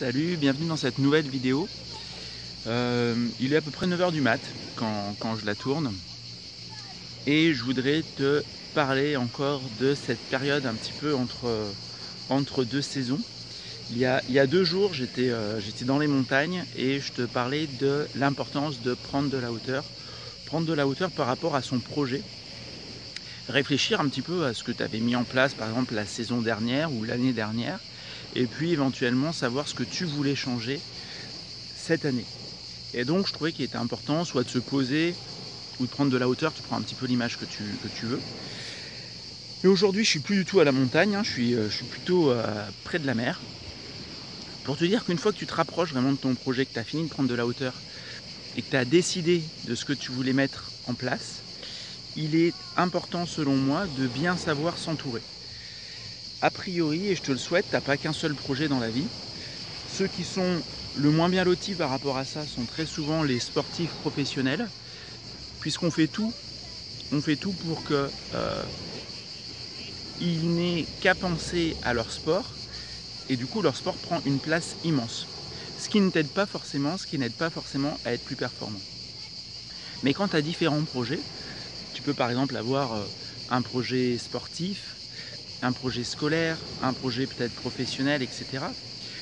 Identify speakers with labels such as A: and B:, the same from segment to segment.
A: Salut, bienvenue dans cette nouvelle vidéo. Il est à peu près 9 h du mat quand je la tourne. Et je voudrais te parler encore de cette période un petit peu entre deux saisons. Il y a 2 jours, j'étais dans les montagnes et je te parlais de l'importance de prendre de la hauteur. Prendre de la hauteur par rapport à son projet. Réfléchir un petit peu à ce que tu avais mis en place, par exemple la saison dernière ou l'année dernière. Et puis éventuellement savoir ce que tu voulais changer cette année. Et donc je trouvais qu'il était important soit de se poser ou de prendre de la hauteur, tu prends un petit peu l'image que tu veux. Et aujourd'hui je suis plus du tout à la montagne, je suis plutôt près de la mer. Pour te dire qu'une fois que tu te rapproches vraiment de ton projet, que tu as fini de prendre de la hauteur et que tu as décidé de ce que tu voulais mettre en place, il est important selon moi de bien savoir s'entourer. A priori, et je te le souhaite, tu n'as pas qu'un seul projet dans la vie. Ceux qui sont le moins bien lotis par rapport à ça sont très souvent les sportifs professionnels, puisqu'on fait tout pour qu'ils n'aient qu'à penser à leur sport, et du coup leur sport prend une place immense. Ce qui ne t'aide pas forcément, à être plus performant. Mais quand tu as différents projets, tu peux par exemple avoir un projet sportif, un projet scolaire, un projet peut-être professionnel, etc.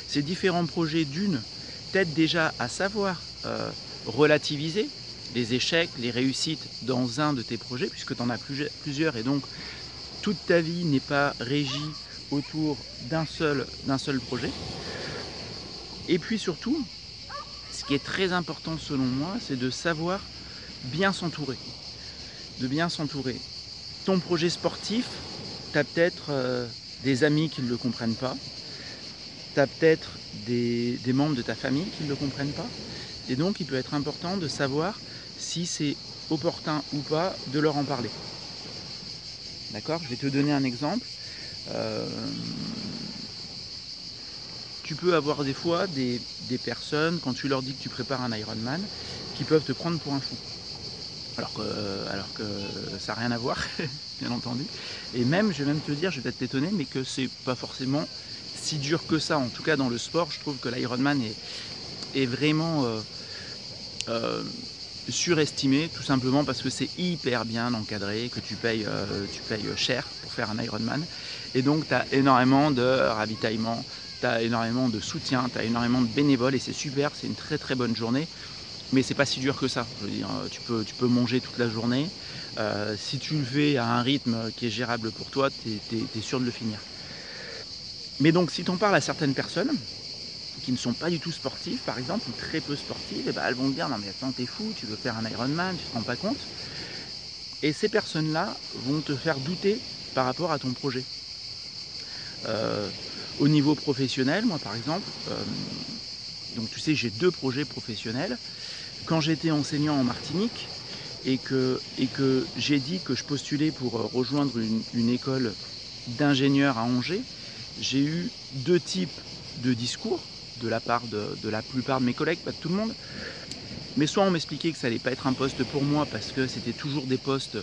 A: Ces différents projets t'aident déjà à savoir relativiser les échecs, les réussites dans un de tes projets, puisque tu en as plusieurs et donc toute ta vie n'est pas régie autour d'un seul projet. Et puis surtout, ce qui est très important selon moi, c'est de savoir bien s'entourer. Ton projet sportif, tu as peut-être des amis qui ne le comprennent pas, tu as peut-être des membres de ta famille qui ne le comprennent pas, et donc il peut être important de savoir si c'est opportun ou pas de leur en parler. D'accord ? Je vais te donner un exemple. Tu peux avoir des fois des personnes, quand tu leur dis que tu prépares un Ironman, qui peuvent te prendre pour un fou. Alors que ça n'a rien à voir, bien entendu. Et même, je vais même te dire, je vais peut-être t'étonner, mais que c'est pas forcément si dur que ça. En tout cas, dans le sport, je trouve que l'Ironman est vraiment surestimé, tout simplement parce que c'est hyper bien encadré, que tu payes cher pour faire un Ironman. Et donc, tu as énormément de ravitaillement, tu as énormément de soutien, tu as énormément de bénévoles, et c'est super, c'est une très très bonne journée. Mais c'est pas si dur que ça. Je veux dire, tu peux manger toute la journée. Si tu le fais à un rythme qui est gérable pour toi, tu es sûr de le finir. Mais donc, si tu en parles à certaines personnes qui ne sont pas du tout sportives, par exemple, ou très peu sportives, et elles vont te dire « Non mais attends, t'es fou, tu veux faire un Ironman, tu te rends pas compte ?» Et ces personnes-là vont te faire douter par rapport à ton projet. Au niveau professionnel, moi par exemple, donc tu sais, j'ai 2 projets professionnels. Quand j'étais enseignant en Martinique et que j'ai dit que je postulais pour rejoindre une école d'ingénieurs à Angers, j'ai eu 2 types de discours de la part de la plupart de mes collègues, pas de tout le monde. Mais soit on m'expliquait que ça n'allait pas être un poste pour moi parce que c'était toujours des postes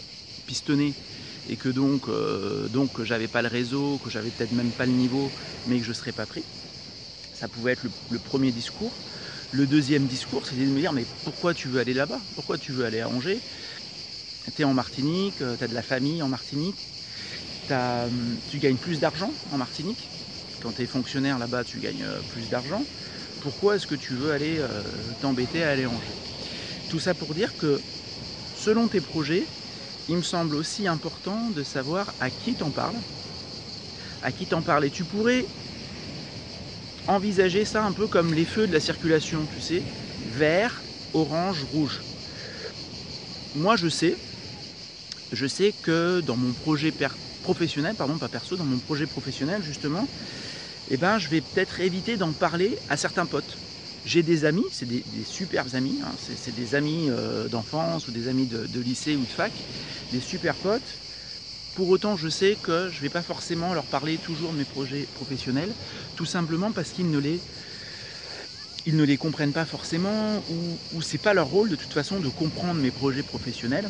A: pistonnés et que donc j'avais pas le réseau, que j'avais peut-être même pas le niveau, mais que je ne serais pas pris. Ça pouvait être le premier discours. Le deuxième discours, c'était de me dire « Mais pourquoi tu veux aller là-bas ? Pourquoi tu veux aller à Angers ? Tu es en Martinique, tu as de la famille en Martinique, tu gagnes plus d'argent en Martinique. Quand tu es fonctionnaire là-bas, tu gagnes plus d'argent. Pourquoi est-ce que tu veux aller t'embêter à aller à Angers ?» Tout ça pour dire que selon tes projets, il me semble aussi important de savoir à qui t'en parles. Et tu pourrais envisager ça un peu comme les feux de la circulation, tu sais, vert, orange, rouge. Moi je sais que dans mon projet professionnel, pas perso, dans mon projet professionnel justement, je vais peut-être éviter d'en parler à certains potes. J'ai des amis, c'est des super amis, c'est des amis d'enfance ou des amis de lycée ou de fac, des super potes. Pour autant, je sais que je ne vais pas forcément leur parler toujours de mes projets professionnels, tout simplement parce qu'ils ne les comprennent pas forcément, ou c'est pas leur rôle de toute façon de comprendre mes projets professionnels.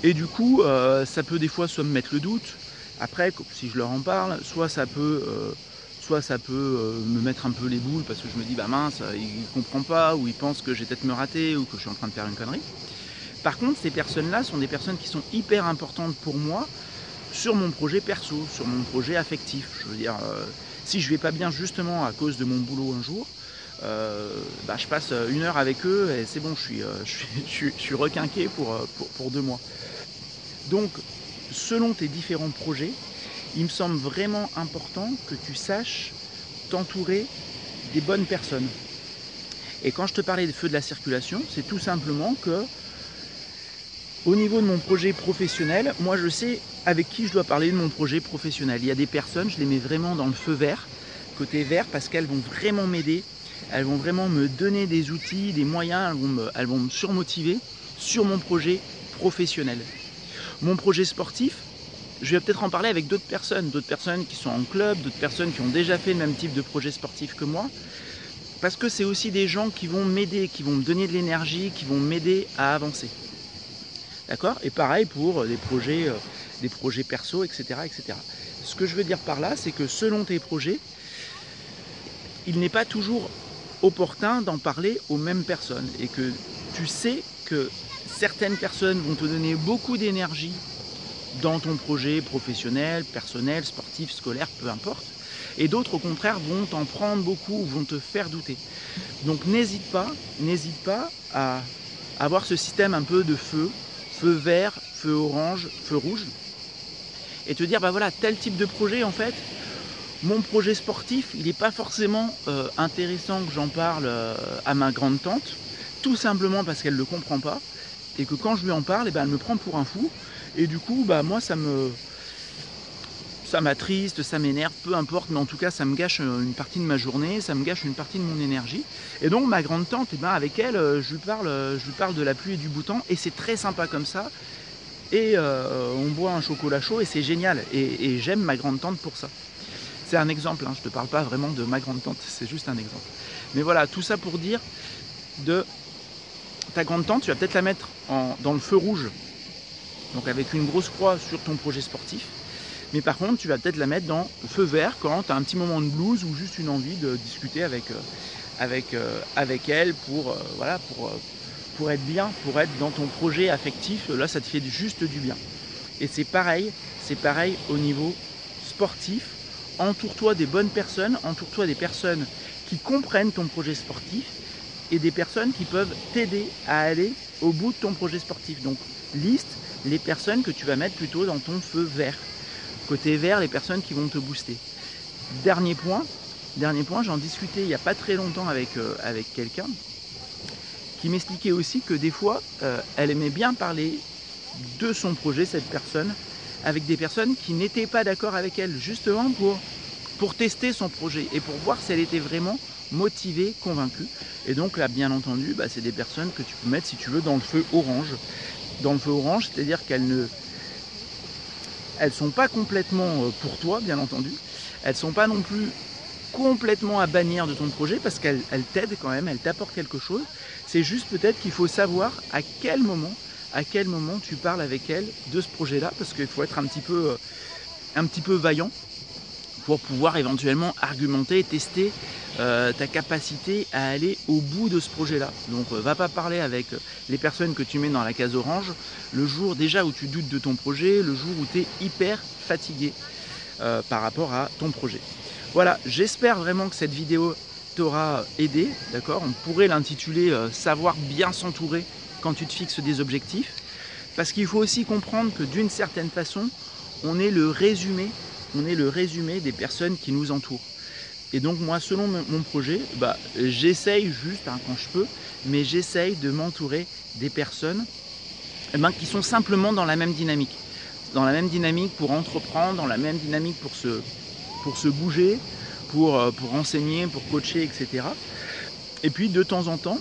A: Et du coup, ça peut des fois soit me mettre le doute. Après, si je leur en parle, soit ça peut Soit ça peut me mettre un peu les boules parce que je me dis bah mince, il comprend pas, ou il pense que j'ai peut-être me rater, ou que je suis en train de faire une connerie. Par contre, ces personnes-là sont des personnes qui sont hyper importantes pour moi sur mon projet perso, sur mon projet affectif. Je veux dire, si je vais pas bien justement à cause de mon boulot un jour, bah, je passe 1 heure avec eux et c'est bon, je suis requinqué pour 2 mois. Donc, selon tes différents projets, il me semble vraiment important que tu saches t'entourer des bonnes personnes. Et quand je te parlais des feux de la circulation, c'est tout simplement que au niveau de mon projet professionnel, moi je sais avec qui je dois parler de mon projet professionnel. Il y a des personnes, je les mets vraiment dans le feu vert, côté vert, parce qu'elles vont vraiment m'aider, elles vont vraiment me donner des outils, des moyens, elles vont me surmotiver sur mon projet professionnel. Mon projet sportif, je vais peut-être en parler avec d'autres personnes qui sont en club, d'autres personnes qui ont déjà fait le même type de projet sportif que moi, parce que c'est aussi des gens qui vont m'aider, qui vont me donner de l'énergie, qui vont m'aider à avancer. D'accord? Et pareil pour des projets perso, etc., etc. Ce que je veux dire par là, c'est que selon tes projets, il n'est pas toujours opportun d'en parler aux mêmes personnes. Et que tu sais que certaines personnes vont te donner beaucoup d'énergie dans ton projet professionnel, personnel, sportif, scolaire, peu importe. Et d'autres, au contraire, vont t'en prendre beaucoup, vont te faire douter. Donc n'hésite pas à avoir ce système un peu de feu vert, feu orange, feu rouge, et te dire, bah voilà, tel type de projet, en fait, mon projet sportif, il n'est pas forcément intéressant que j'en parle à ma grande tante, tout simplement parce qu'elle ne le comprend pas, et que quand je lui en parle, elle me prend pour un fou, et du coup, bah moi, ça m'attriste, ça m'énerve, peu importe, mais en tout cas, ça me gâche une partie de ma journée, ça me gâche une partie de mon énergie. Et donc, ma grande tante, avec elle, je lui parle de la pluie et du beau temps, et c'est très sympa comme ça. Et on boit un chocolat chaud, et c'est génial. Et j'aime ma grande tante pour ça. C'est un exemple, hein, je ne te parle pas vraiment de ma grande tante, c'est juste un exemple. Mais voilà, tout ça pour dire de ta grande tante, tu vas peut-être la mettre dans le feu rouge, donc avec une grosse croix sur ton projet sportif. Mais par contre, tu vas peut-être la mettre dans le feu vert quand tu as un petit moment de blues ou juste une envie de discuter avec elle pour être bien, pour être dans ton projet affectif. Là, ça te fait juste du bien. Et c'est pareil au niveau sportif. Entoure-toi des bonnes personnes, entoure-toi des personnes qui comprennent ton projet sportif et des personnes qui peuvent t'aider à aller au bout de ton projet sportif. Donc, liste les personnes que tu vas mettre plutôt dans ton feu vert. Côté vert, les personnes qui vont te booster. Dernier point, j'en discutais il n'y a pas très longtemps avec quelqu'un qui m'expliquait aussi que des fois, elle aimait bien parler de son projet, cette personne, avec des personnes qui n'étaient pas d'accord avec elle, justement pour tester son projet et pour voir si elle était vraiment motivée, convaincue. Et donc là, bien entendu, c'est des personnes que tu peux mettre, si tu veux, dans le feu orange. Dans le feu orange, c'est-à-dire qu'elles ne sont pas complètement pour toi, bien entendu. Elles ne sont pas non plus complètement à bannir de ton projet parce qu'elles t'aident quand même, elles t'apportent quelque chose. C'est juste peut-être qu'il faut savoir à quel moment tu parles avec elles de ce projet-là, parce qu'il faut être un petit peu vaillant pour pouvoir éventuellement argumenter et tester ta capacité à aller au bout de ce projet-là. Donc va pas parler avec les personnes que tu mets dans la case orange le jour déjà où tu doutes de ton projet, le jour où tu es hyper fatigué par rapport à ton projet. Voilà, j'espère vraiment que cette vidéo t'aura aidé, d'accord? On pourrait l'intituler savoir bien s'entourer quand tu te fixes des objectifs, parce qu'il faut aussi comprendre que d'une certaine façon, on est le résumé des personnes qui nous entourent. Et donc moi, selon mon projet, j'essaye juste, quand je peux, mais j'essaye de m'entourer des personnes qui sont simplement dans la même dynamique. Dans la même dynamique pour entreprendre, dans la même dynamique pour se bouger, pour enseigner, pour coacher, etc. Et puis de temps en temps,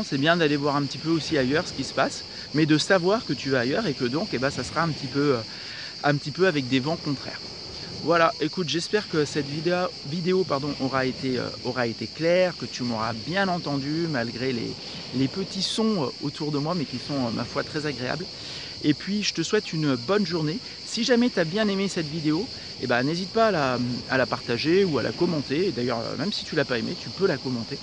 A: c'est bien d'aller voir un petit peu aussi ailleurs ce qui se passe, mais de savoir que tu vas ailleurs et que donc ça sera un petit peu avec des vents contraires. Voilà, écoute, j'espère que cette vidéo aura été claire, que tu m'auras bien entendu malgré les petits sons autour de moi, mais qui sont, ma foi, très agréables. Et puis je te souhaite une bonne journée. Si jamais tu as bien aimé cette vidéo, eh ben, n'hésite pas à la partager ou à la commenter. D'ailleurs, même si tu l'as pas aimé, tu peux la commenter.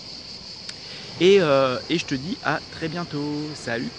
A: Et je te dis à très bientôt. Salut!